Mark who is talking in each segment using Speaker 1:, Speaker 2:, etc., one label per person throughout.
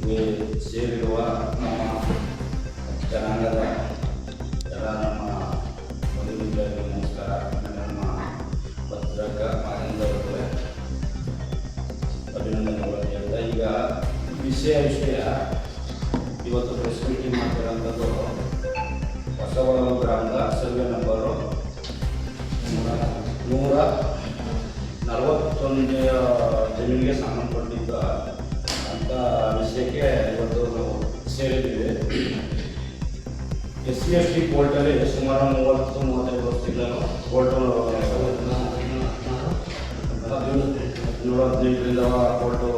Speaker 1: ಸೇರಿರುವ ನಮ್ಮ ಜನಾಂಗದ ಎಲ್ಲ ನಮ್ಮ ಬಂಧುಗಳಿಗೆ ನಮಸ್ಕಾರ. ನಮ್ಮ ಪತ್ರಕ ಮಾಧ್ಯಮದವರಿಗೆ ಅಭಿನಂದನೆಗಳು ಹೇಳ್ತಾ, ಈಗ ವಿಷಯ ಇವತ್ತು ಪ್ರೆಸ್ ಮೀಟಿಂಗ್ ಮಾಡ್ತಿರೋಂಥದ್ದು ಹೊಸವಳಲು ಗ್ರಾಮದ ಸರ್ವೆ ನಂಬರು 141 ಜಮೀನಿಗೆ ಸಂಬಂಧಪಟ್ಟಿದ್ದ ಅಂತ ವಿಷಯಕ್ಕೆ ಇವತ್ತು ನಾವು ಸೇರಿದ್ದೀವಿ. SC/ST ಕೋರ್ಟಲ್ಲಿ ಸುಮಾರು 30-35 ವರ್ಷಗಳಿಂದ ಕೋರ್ಟು 1915ರಿಂದ ಕೋರ್ಟು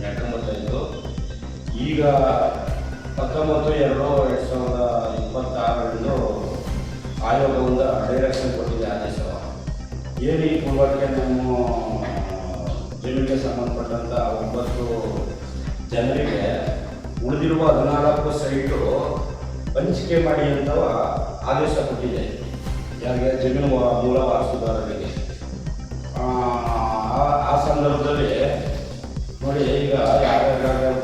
Speaker 1: 1995. ಈಗ 19/2/2026 ಆಯೋಗ ಒಂದು ಡೈರೆಕ್ಷನ್ ಕೊಟ್ಟಿದೆ, ಆದೇಶ. ಏನು ಈ ಪೂರ್ವಕ್ಕೆ ನಮ್ಮ ಜಮೀನಿಗೆ ಸಂಬಂಧಪಟ್ಟಂಥ 9 ಜನರಿಗೆ ಉಳಿದಿರುವ 14 ಸೈಟು ಹಂಚಿಕೆ ಮಾಡಿ ಅಂತ ಆದೇಶ ಕೊಟ್ಟಿದೆ. ಯಾರಿಗೆ? ಜಮೀನು ಮೂಲ ವಾರಸುದಾರರಿಗೆ. ಆ ಸಂದರ್ಭದಲ್ಲಿ ನೋಡಿ, ಈಗ ಯಾರ್ಯಾರು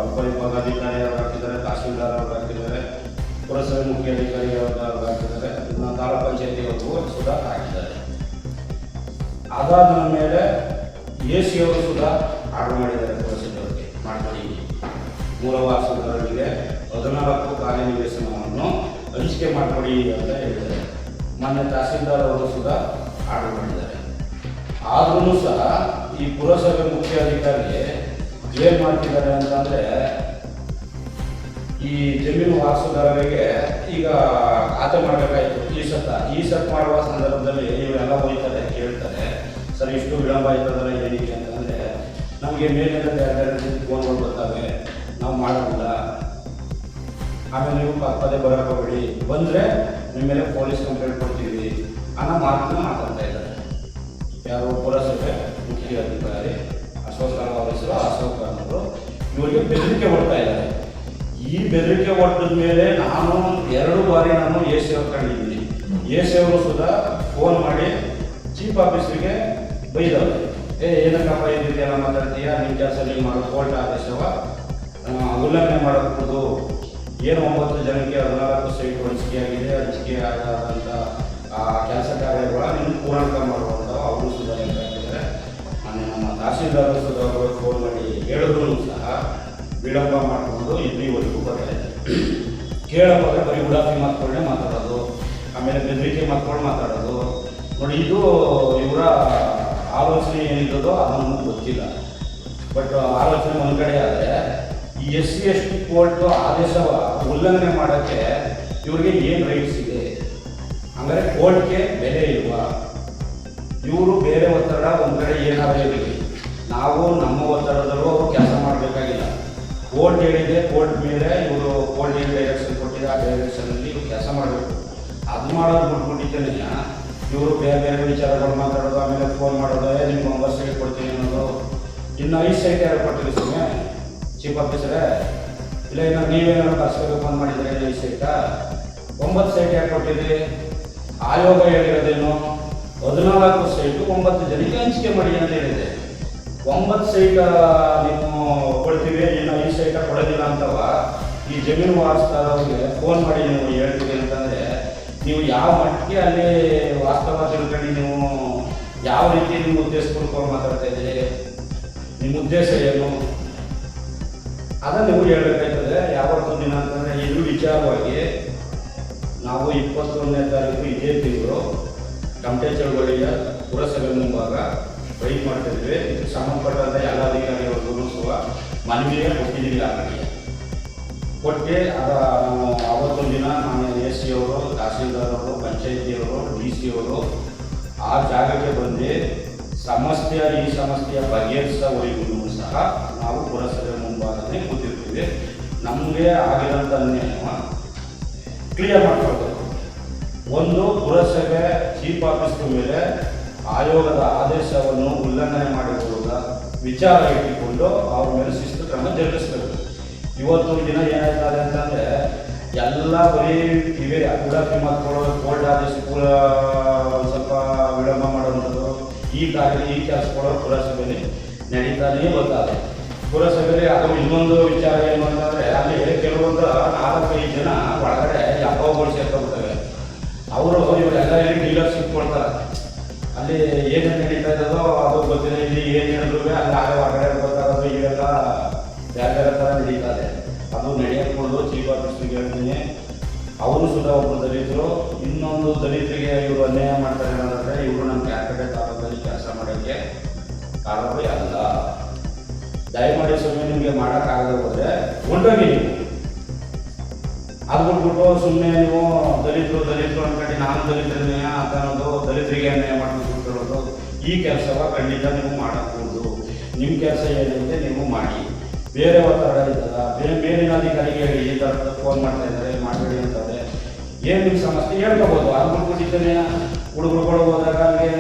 Speaker 1: ಉಪವಿಭಾಗಾಧಿಕಾರಿ ಅವರು ಹಾಕಿದ್ದಾರೆ, ತಹಸೀಲ್ದಾರ್ ಅವರು ಹಾಕಿದ್ದಾರೆ, ಪುರಸಭೆ ಮುಖ್ಯಾಧಿಕಾರಿ ಅವರು ಹಾಕಿದ್ದಾರೆ, ತಾಲೂಕು ಪಂಚಾಯತಿಯವರು ಸುಧಾ ಹಾಕಿದ್ದಾರೆ. ಅದಾದ ಮೇಲೆ AC ಅವರು ಸುಧಾ ಆರ್ಡರ್ ಮಾಡಿದ್ದಾರೆ ಪುರಸಭೆಯವರಿಗೆ ಮಾಡಿ ಮೂಲ ವಾರಸುದಾರರಿಗೆ 14 ಕಾರ್ಯನಿರ್ವಹಿಸನವನ್ನು ಹಂಚಿಕೆ ಮಾಡಿಕೊಡಿ ಅಂತ ಹೇಳಿದ್ದಾರೆ. ಮೊನ್ನೆ ತಹಸೀಲ್ದಾರ್ ಅವರು ಸುಧಾ ಆರ್ಡರ್ ಮಾಡಿದ್ದಾರೆ. ಆದ್ರೂ ಸಹ ಈ ಪುರಸಭೆ ಮುಖ್ಯಾಧಿಕಾರಿ ಏನು ಮಾಡ್ತಿದ್ದಾರೆ ಅಂತಂದರೆ, ಈ ಜಮೀನು ವಾರಸುದಾರರಿಗೆ ಈಗ ಖಾತೆ ಮಾಡಬೇಕಾಯಿತು ಈ ಸತ್ ಮಾಡುವ ಸಂದರ್ಭದಲ್ಲಿ ಇವರೆಲ್ಲ ಹೋಗ್ತಾರೆ, ಕೇಳ್ತಾರೆ, ಸರ್ ಇಷ್ಟು ವಿಳಂಬ ಆಯ್ತದಲ್ಲ ಏನಕ್ಕೆ ಅಂತಂದರೆ, ನಮಗೆ ಮೇಲಿಂದ ಬೇರೆ ಫೋನ್ಗಳು ಬರ್ತಾವೆ, ನಾವು ಮಾಡೋದಿಲ್ಲ, ಆಮೇಲೆ ನೀವು ಪದೇ ಬರೋಕೆ ಹೋಗ್ಬೇಡಿ, ಬಂದರೆ ನಿಮ್ಮ ಮೇಲೆ ಪೊಲೀಸ್ ಕಂಪ್ಲೇಂಟ್ ಕೊಡ್ತೀವಿ ಅನ್ನೋ ಮಾತನ್ನ ಮಾತಾಡ್ತಾ ಇದ್ದಾರೆ. ಯಾರು? ಪುರಸಭೆ ಮುಖ್ಯಾಧಿಕಾರಿ ಅಶೋಕ್ ಅವರ ಹೆಸರು ಅಶೋಕ್ ಅವರು. ಇವರಿಗೆ ಬೆದರಿಕೆ ಹೊಡ್ತಾ ಇದ್ದಾರೆ. ಈ ಬೆದರಿಕೆ ಹೊಡೆದ ಮೇಲೆ ನಾನು 2 ಬಾರಿ AC ಅವ್ರು ಕಂಡಿದ್ದೀನಿ. AC ಅವರು ಸುಧಾ ಫೋನ್ ಮಾಡಿ ಚೀಫ್ ಆಫೀಸರಿಗೆ ಬೈದವ್ರೆ, ಏನಕ್ಕಪ್ಪ ಈ ರೀತಿ ಎಲ್ಲ ಮಾತಾಡ್ತೀಯ, ನಿಮ್ಮ ಕೆಲಸ ನೀವು ಮಾಡೋ ಕೋರ್ಟ್ ಆದೇಶವ ಉಲ್ಲಂಘನೆ ಮಾಡಬಹುದು. ಏನು 9 ಜನಕ್ಕೆ 14 ಸೈಟ್ ಹಂಚಿಕೆ ಆದಂಥ ಕೆಲಸ ಕಾರ್ಯಗಳ ನಿಮ್ಗೆ ಪೂರ್ಣಕ ಮಾಡುವಂಥವು ಅವರು ಸುಧಾ ಹೇಳ್ತಾರೆ. ಮೊನ್ನೆ ನಮ್ಮ ತಹಸೀಲ್ದಾರ್ ಸುಧಾ ಅವರು ಫೋನ್ ಮಾಡಿ ಹೇಳಿದ್ರು ಸಹ ವಿಳಂಬ ಮಾಡಿಕೊಂಡು ಇಲ್ಲಿವರೆಗೂ ಬರ್ತಾ ಇದೆ. ಕೇಳೋವಾಗ ಬರೀ ಉಡಾಫಿ ಮಾತುಗಳನ್ನೇ ಮಾತಾಡೋದು, ಆಮೇಲೆ ಬೆದರಿಕೆ ಮಾತುಗಳು ಮಾತಾಡೋದು. ನೋಡಿ, ಇದು ಇವರ ಆಲೋಚನೆ ಏನಿರೋದೋ ಅದು ನಮಗೆ ಗೊತ್ತಿಲ್ಲ. ಬಟ್ ಆಲೋಚನೆ ಒಂದು ಕಡೆ ಆದರೆ, ಈ SC/ST ಕೋರ್ಟ್ ಆದೇಶ ಉಲ್ಲಂಘನೆ ಮಾಡೋಕ್ಕೆ ಇವ್ರಿಗೆ ಏನು ರೈಟ್ಸ್ ಇದೆ? ಅಂದರೆ ಕೋರ್ಟ್ಗೆ ಬೆಲೆ ಇಲ್ವಾ? ಇವರು ಬೇರೆ ಒತ್ತಡ ಒಂದು ಕಡೆ ಏನಾದರೂ ಇರಲಿ, ನಾವು ನಮ್ಮ ಒತ್ತಡದಲ್ಲೂ ಅವರು ಕೆಲಸ ಮಾಡಬೇಕಾಗಿಲ್ಲ. ಕೋರ್ಟ್ ಹೇಳಿದೆ, ಕೋರ್ಟ್ ಮೇಲೆ ಇವರು ಕೋರ್ಟ್ ಏನು ಡೈರೆಕ್ಷನ್ ಕೊಟ್ಟಿದೆ, ಆ ಡೈರೆಕ್ಷನಲ್ಲಿ ಇವರು ಕೆಲಸ ಮಾಡಬೇಕು. ಅದು ಮಾಡೋದು ಬಿಟ್ಬಿಟ್ಟಿದ್ದೇನೆ ಇವರು ಬೇರೆ ಬೇರೆ ವಿಚಾರಗಳು ಮಾತಾಡೋದು, ಆಮೇಲೆ ಫೋನ್ ಮಾಡೋದು, ನಿಮ್ಗೆ 9 ಸೈಟ್ ಕೊಡ್ತೀನಿ ಅನ್ನೋದು. ಇನ್ನು 5 ಸೈಟ್ ಯಾರು ಕೊಟ್ಟಿರಿ ಸುಮ್ಮನೆ ಚೀಫ್ ಆಫೀಸರೇ? ಇಲ್ಲ ಇನ್ನು ನೀವೇನಾದ್ರು ಕರ್ಸ್ಕೋಬೇಕು ಫೋನ್ ಮಾಡಿದರೆ 5 ಸೈಟಾ? 9 ಸೈಟ್ ಯಾಕೆ ಕೊಟ್ಟಿರಿ? ಆಯೋಗ ಹೇಳಿರೋದೇನು? 14 ಸೈಟು 9 ಜನಕ್ಕೆ ಹಂಚಿಕೆ ಮಾಡಿ ಅಂತ ಹೇಳಿದೆ. 9 ಸೈಟ್ ನೀವು ಕೊಡ್ತೀವಿ, ಇನ್ನು 5 ಸೈಟ ಕೊಡೋದಿಲ್ಲ ಅಂತವ ಈ ಜಮೀನು ವಾರಸುದಾರರಿಗೆ ಫೋನ್ ಮಾಡಿ ನೀವು ಹೇಳ್ತೀವಿ ಅಂತಂದರೆ, ನೀವು ಯಾವ ಮಟ್ಟಿಗೆ ಅಲ್ಲಿ ವಾಸ್ತವ ತಿಳ್ಕೊಂಡು ನೀವು ಯಾವ ರೀತಿ ನಿಮ್ಮ ಉದ್ದೇಶಪೂರ್ವಕವಾಗಿ ಮಾತಾಡ್ತಾ ಇದ್ದೀರಿ? ನಿಮ್ಮ ಉದ್ದೇಶ ಏನು? ಅದನ್ನು ನೀವು ಹೇಳಬೇಕಾಗ್ತದೆ. ಯಾವತ್ತೂ ದಿನ ಅಂತಂದರೆ ಇದು ವಿಚಾರವಾಗಿ ನಾವು 21ನೇ ತಾರೀಕು ಇದೇ ತಿಂಗಳು ಟಮಟೆ ಚಳವಳಿಯ ಪುರಸಭೆ ಮುಂಭಾಗ ಬೈಕ್ ಮಾಡ್ತಿದ್ವಿ. ಇದಕ್ಕೆ ಸಂಬಂಧಪಟ್ಟಂಥ ಎಲ್ಲ ಅಧಿಕಾರಿಗಳಿಗೂ ಸಹ ಮನವಿಗೆ ಕೊಟ್ಟಿದ್ದೀವಿ. ಆಗಲಿ ಕೊಟ್ಟು ನಾವು ಆವತ್ತೊಂದು ದಿನ ನಾನು AC ಅವರು, ತಹಸೀಲ್ದಾರ್ ಅವರು, ಪಂಚಾಯತಿಯವರು, DC ಅವರು ಆ ಜಾಗಕ್ಕೆ ಬಂದು ಈ ಸಮಸ್ಯೆಯ ಬಗೆಹರಿಸೋವರೆಗೂ ಸಹ ನಾವು ಪುರಸಭೆ ಮುಂಭಾಗನೇ ಕೂತಿರ್ತೀವಿ. ನಮಗೆ ಆಗಿರೋಂಥ ಅನ್ಯಾಯ ಕ್ಲಿಯರ್ ಮಾಡ್ಕೊಳ್ಬೇಕು. ಒಂದು, ಪುರಸಭೆ ಚೀಫ್ ಆಫೀಸ್ನ ಮೇಲೆ ಆಯೋಗದ ಆದೇಶವನ್ನು ಉಲ್ಲಂಘನೆ ಮಾಡಿಕೊಳ್ಳುವ ವಿಚಾರ ಇಟ್ಟುಕೊಂಡು ಅವ್ರ ಮೇಲೆ ಶಿಸ್ತು ಕ್ರಮ ಜರುಗಿಸಬೇಕು. ಇವತ್ತು ದಿನ ಏನಾಯ್ತದೆ ಅಂತಂದರೆ, ಎಲ್ಲ ಬರೀ ಇವೇ ಉಡಾಫಿ ಮಾತುಗಳು, ಕೋರ್ಟ್ ಆದೇಶ ಒಂದು ಸ್ವಲ್ಪ ವಿಳಂಬ ಮಾಡುವಂಥದ್ದು, ಈ ಕೆಲಸಗಳು ಪುರಸಭೆಯಲ್ಲಿ ನಡೀತಾನೇ ಬರ್ತಾರೆ. ಪುರಸಭೆಯಲ್ಲಿ ಅದು ಇನ್ನೊಂದು ವಿಚಾರ ಏನು ಅಂತಂದರೆ ಅಲ್ಲಿ ಕೆಲವೊಂದು 4-5 ಜನ ಒಳಗಡೆ ಅಬ್ಬಗಳು ಸೇರ್ಕೊಂಡ್ಬಿಡ್ತವೆ. ಅವರು ಇವರೆಲ್ಲ ಇಲ್ಲಿ ಡೀಲರ್ಶಿಪ್ ಕೊಡ್ತಾರೆ. ಅಲ್ಲಿ ಏನೇನು ನಡೀತಾ ಇದ್ದದೋ ಅದು ಗೊತ್ತಿಲ್ಲ. ಇಲ್ಲಿ ಏನು ಹೇಳಿದ್ರು ಅಲ್ಲಿ ಆಗ ಹೊರಗಡೆ ಗೊತ್ತಾಗೋದು ಇವೆಲ್ಲ ಬೇರೆ ಬೇರೆ ಥರ ನಡೀತಾ ಇದೆ. ಅದು ನಡೆಯಕೊಂಡು ಚೀಫ್ ಆಫೀಸ್ಗೆ ಹೇಳ್ತೀನಿ. ಅವರು ಸುಧಾ ಒಬ್ಬರು ದಲಿತರು. ಇನ್ನೊಂದು ದಲಿತರಿಗೆ ಇವರು ಅನ್ಯಾಯ ಮಾಡ್ತಾರೆ ಅನ್ನೋದಾದರೆ ಇವರು ನಮ್ಮ ಕ್ಯಾರ್ಪೇಟೆ ತಾಲೂಕಲ್ಲಿ ಕೆಲಸ ಮಾಡೋಕ್ಕೆ ಕಾರಣವೇ ಅಲ್ಲ. ದಯಮಾಡಿ ಸುಮ್ಮನೆ ನಿಮಗೆ ಮಾಡೋಕ್ಕಾಗದೆ ಹೋದರೆ ಹೊಂಟೋಗಿ ನೀವು ಅದು ಬಿಟ್ಬಿಟ್ಟು ಸುಮ್ಮನೆ ನೀವು ದಲಿತರು ಅಂದ್ಕೊಂಡು ನಾನು ದಲಿತರನ್ನೇ ಅಂತ ಅನ್ನೋದು ದಲಿತರಿಗೆ ಅನ್ಯಾಯ ಮಾಡ್ಕೊಂಡು ಈ ಕೆಲಸವ ಖಂಡಿತ ನೀವು ಮಾಡಬಹುದು. ನಿಮ್ಮ ಕೆಲಸ ಏನಿದೆ ನೀವು ಮಾಡಿ. ಬೇರೆ ಒತ್ತಡ ಇದ್ದಲ್ಲ, ಬೇರೆ ಅಧಿಕಾರಿಗೆ ಹೇಳಿ ಈ ಥರ ಫೋನ್ ಮಾಡ್ತಾ ಇದ್ದಾರೆ ಮಾಡಬೇಡಿ ಅಂತಂದರೆ ಏನು ನಿಮ್ಮ ಸಮಸ್ಯೆ ಹೇಳ್ಕೋಬೋದು. ಅದು ಬಿಟ್ಬಿಟ್ಟಿದ್ದೇನೆ ಹುಡುಗರುಗಳು ಹೋದಾಗ ಹಂಗೆ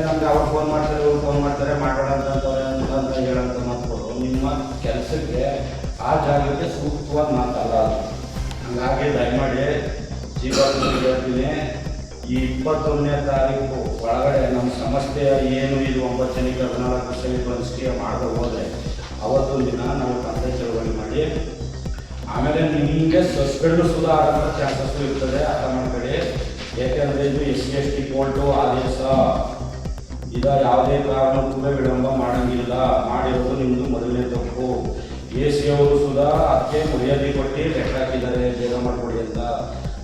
Speaker 1: ನಮ್ಗೆ ಅವ್ರು ಫೋನ್ ಮಾಡ್ತಾರೆ ಇವ್ರು ಫೋನ್ ಮಾಡ್ತಾರೆ ಮಾಡೋಣ ಅಂತ ಹೇಳೋಂಥ ಮಾತುಗಳು ನಿಮ್ಮ ಕೆಲಸಕ್ಕೆ ಆ ಜಾಗಕ್ಕೆ ಸೂಕ್ತವಾದ ಮಾತಲ್ಲ. ಹಂಗಾಗಿ ದಯಮಾಡಿ ಚೀಫ್ ಆಫೀಸರ್ಗೆ ಹೇಳ್ತೀನಿ, ಈ 21ನೇ ತಾರೀಕು ಒಳಗಡೆ ನಮ್ಮ ಸಮಸ್ಯೆ ಏನು ಇದು 9 ಜನಕ್ಕೆ 14 ವರ್ಷಕ್ಕೆ ಅನಿಸಿಕೆ ಮಾಡದೆ ಹೋದರೆ ಅವತ್ತೊಂದು ದಿನ ನಾವು ಪಂಚಾಯತ್ ಚಳವಳಿ ಮಾಡಿ ಆಮೇಲೆ ನಿಮಗೆ ಸಸ್ಪೆಂಡ್ ಸುಧಾ ಆಗೋ ಚಾನ್ಸಸ್ಸು ಇರ್ತದೆ. ಅರ್ಥ ಮಾಡ್ಕೊಳ್ಳಿ. ಯಾಕೆಂದರೆ ಇದು SC/ST ಕೋರ್ಟು ಆದೇಶ. ಈಗ ಯಾವುದೇ ಕಾರಣಕ್ಕೂ ವಿಳಂಬ ಮಾಡೋಂಗಿಲ್ಲ. ಮಾಡಿರೋದು ನಿಮ್ಮದು ಮೊದಲನೇ ತಪ್ಪು. AC ಅವರು ಸುಧಾ ಅದಕ್ಕೆ ಮರ್ಯಾದೆ ಕೊಟ್ಟು ಲೆಕ್ಕ ಹಾಕಿದ್ದಾರೆ ಬೇಗ ಮಾಡಿಕೊಡಿ ಅಂತ.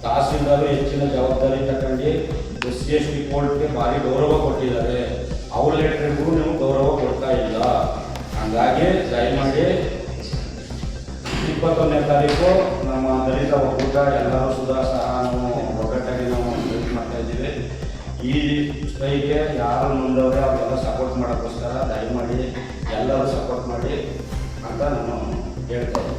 Speaker 1: ತಹಸೀಲ್ದಾರು ಹೆಚ್ಚಿನ ಜವಾಬ್ದಾರಿ ತಗೊಂಡು SC/ST ಕೋರ್ಟ್ಗೆ ಭಾರಿ ಗೌರವ ಕೊಟ್ಟಿದ್ದಾರೆ. ಅವ್ರ ಲೆಟ್ರಿಗೂ ನೀವು ಗೌರವ ಕೊಡ್ತಾ ಇಲ್ಲ. ಹಾಗಾಗಿ ದಯಮಾಡಿ 21ನೇ ತಾರೀಕು ನಮ್ಮ ದಲಿತ ಒಕ್ಕೂಟ ಎಲ್ಲರೂ ಸುಧಾ ಸಹ ನಾವು ಒಗ್ಗಟ್ಟಾಗಿ ನಾವು ಮೀಟ್ ಮಾಡ್ತಾ ಇದ್ದೀವಿ. ಈ ಸ್ಟ್ರೈಕ್ಗೆ ಯಾರು ಮುಂದವರೆ ಅವರೆಲ್ಲ ಸಪೋರ್ಟ್ ಮಾಡೋಕ್ಕೋಸ್ಕರ ದಯಮಾಡಿ ಎಲ್ಲರೂ ಸಪೋರ್ಟ್ ಮಾಡಿ ಅಂತ ನಾನು ಹೇಳ್ತೇನೆ.